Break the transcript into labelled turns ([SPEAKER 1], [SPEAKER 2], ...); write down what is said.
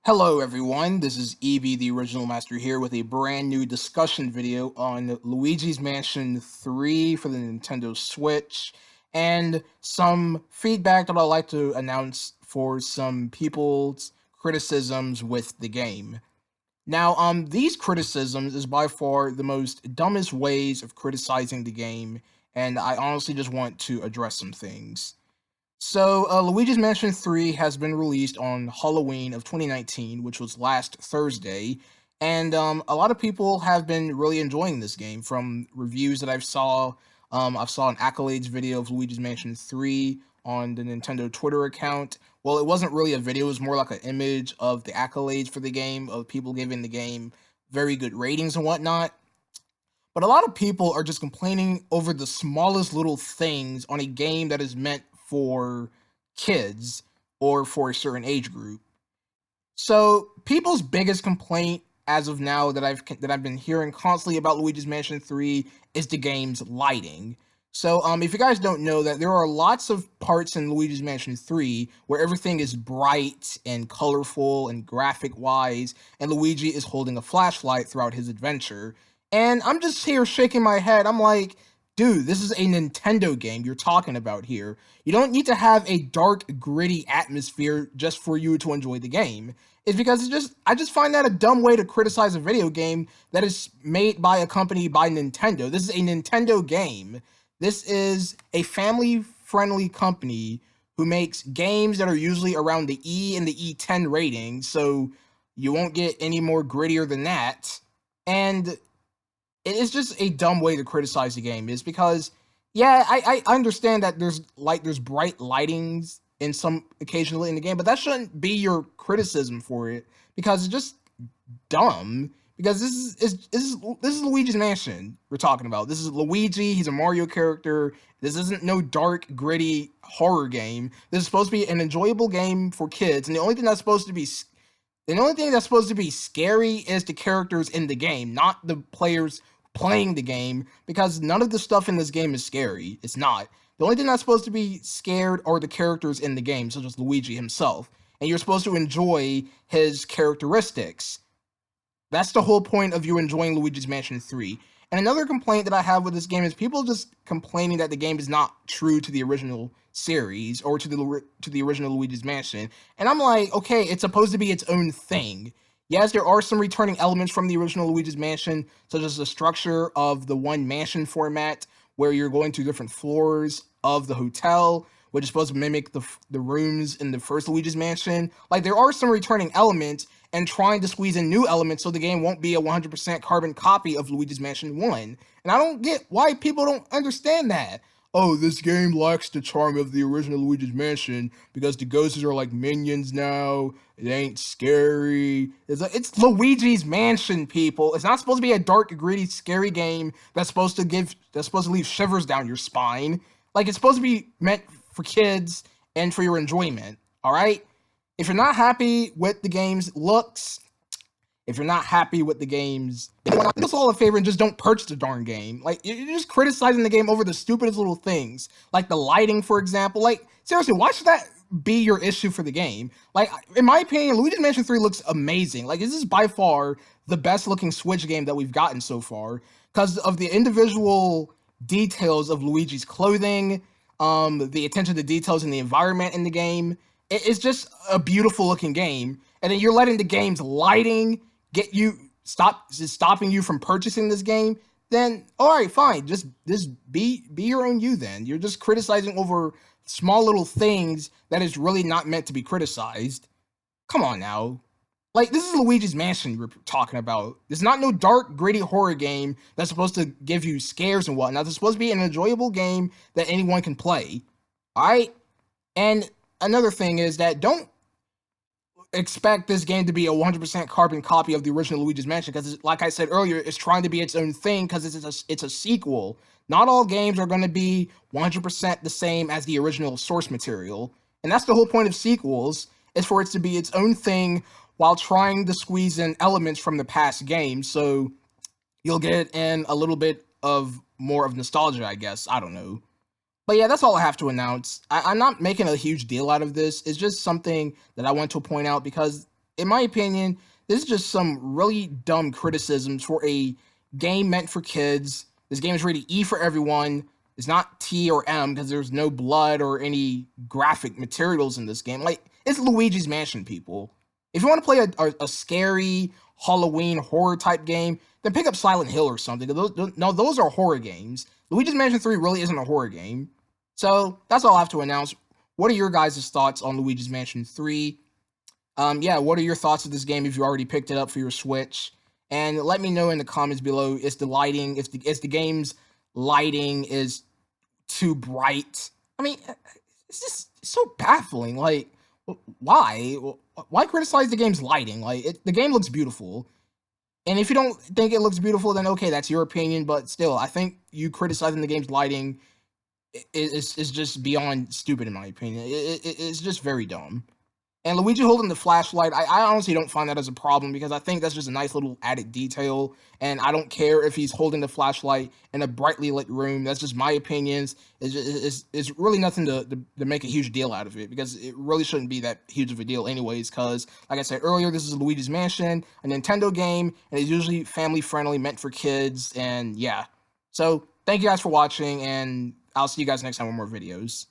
[SPEAKER 1] Hello everyone, this is Evie, the Original Master here with a brand new discussion video on Luigi's Mansion 3 for the Nintendo Switch, and some feedback that I'd like to announce for some people's criticisms with the game. Now, these criticisms is by far the most dumbest ways of criticizing the game, and I honestly just want to address some things. So, Luigi's Mansion 3 has been released on Halloween of 2019, which was last Thursday, and a lot of people have been really enjoying this game. From reviews that I've saw an accolades video of Luigi's Mansion 3 on the Nintendo Twitter account. Well, it wasn't really a video; it was more like an image of the accolades for the game, of people giving the game very good ratings and whatnot. But a lot of people are just complaining over the smallest little things on a game that is meant for kids or for a certain age group. So people's biggest complaint as of now that I've been hearing constantly about Luigi's Mansion 3 is the game's lighting. So if you guys don't know that there are lots of parts in Luigi's Mansion 3 where everything is bright and colorful and graphic wise, and Luigi is holding a flashlight throughout his adventure. And I'm just here shaking my head. I'm like, dude, this is a Nintendo game you're talking about here. You don't need to have a dark, gritty atmosphere just for you to enjoy the game. It's because I just find that a dumb way to criticize a video game that is made by a company by Nintendo. This is a Nintendo game. This is a family-friendly company who makes games that are usually around the E and the E10 rating, so you won't get any more grittier than that. And it is just a dumb way to criticize the game, is because yeah, I understand that there's bright lightings in some occasionally in the game, but that shouldn't be your criticism for it, because it's just dumb. Because this is Luigi's Mansion we're talking about. This is Luigi. He's a Mario character. This isn't no dark, gritty horror game. This is supposed to be an enjoyable game for kids, and the only thing that's supposed to be scary is the characters in the game, not the players playing the game, because none of the stuff in this game is scary. It's not. The only thing that's supposed to be scared are the characters in the game, such as Luigi himself. And you're supposed to enjoy his characteristics. That's the whole point of you enjoying Luigi's Mansion 3. And another complaint that I have with this game is people just complaining that the game is not true to the original series or to the original Luigi's Mansion. And I'm like, okay, it's supposed to be its own thing. Yes, there are some returning elements from the original Luigi's Mansion, such as the structure of the one mansion format, where you're going to different floors of the hotel, which is supposed to mimic the rooms in the first Luigi's Mansion. Like, there are some returning elements, and trying to squeeze in new elements so the game won't be a 100% carbon copy of Luigi's Mansion 1. And I don't get why people don't understand that. Oh, this game lacks the charm of the original Luigi's Mansion because the ghosts are like minions now. It ain't scary. It's Luigi's Mansion, people. It's not supposed to be a dark, gritty, scary game that's supposed to leave shivers down your spine. Like, it's supposed to be meant for kids and for your enjoyment. All right? If you're not happy with the game's looks, if you're not happy with the game's, do us all a favor and just don't purchase the darn game. Like, you're just criticizing the game over the stupidest little things, like the lighting, for example. Like, seriously, why should that be your issue for the game? Like, in my opinion, Luigi's Mansion 3 looks amazing. Like, this is by far the best looking Switch game that we've gotten so far because of the individual details of Luigi's clothing, the attention to details in the environment in the game. It's just a beautiful looking game, and then you're letting the game's lighting stopping you from purchasing this game. Then all right, fine, just be your own you. Then you're just criticizing over small little things that is really not meant to be criticized. Come on now, like, this is Luigi's Mansion we're talking about. It's not no dark, gritty horror game that's supposed to give you scares and whatnot. It's supposed to be an enjoyable game that anyone can play. All right, and another thing is that don't expect this game to be a 100% carbon copy of the original Luigi's Mansion, because, like I said earlier, it's trying to be its own thing because it's a sequel. Not all games are going to be 100% the same as the original source material, and that's the whole point of sequels, is for it to be its own thing while trying to squeeze in elements from the past games, so you'll get in a little bit of more of nostalgia, I guess. I don't know. But yeah, that's all I have to announce. I'm not making a huge deal out of this. It's just something that I want to point out because in my opinion, this is just some really dumb criticisms for a game meant for kids. This game is rated E for everyone. It's not T or M because there's no blood or any graphic materials in this game. Like, it's Luigi's Mansion, people. If you want to play a scary Halloween horror type game, then pick up Silent Hill or something. Those are horror games. Luigi's Mansion 3 really isn't a horror game. So that's all I have to announce. What are your guys' thoughts on Luigi's Mansion 3? Yeah, what are your thoughts of this game if you already picked it up for your Switch? And let me know in the comments below if the game's lighting is too bright. I mean, it's just so baffling. Like, why? Why criticize the game's lighting? Like, the game looks beautiful. And if you don't think it looks beautiful, then okay, that's your opinion. But still, I think you criticizing the game's lighting is just beyond stupid, in my opinion. It's just very dumb. And Luigi holding the flashlight, I honestly don't find that as a problem because I think that's just a nice little added detail. And I don't care if he's holding the flashlight in a brightly lit room. That's just my opinions. It's really nothing to make a huge deal out of it because it really shouldn't be that huge of a deal anyways. Because, like I said earlier, this is Luigi's Mansion, a Nintendo game, and it's usually family friendly, meant for kids. And yeah. So thank you guys for watching, and I'll see you guys next time with more videos.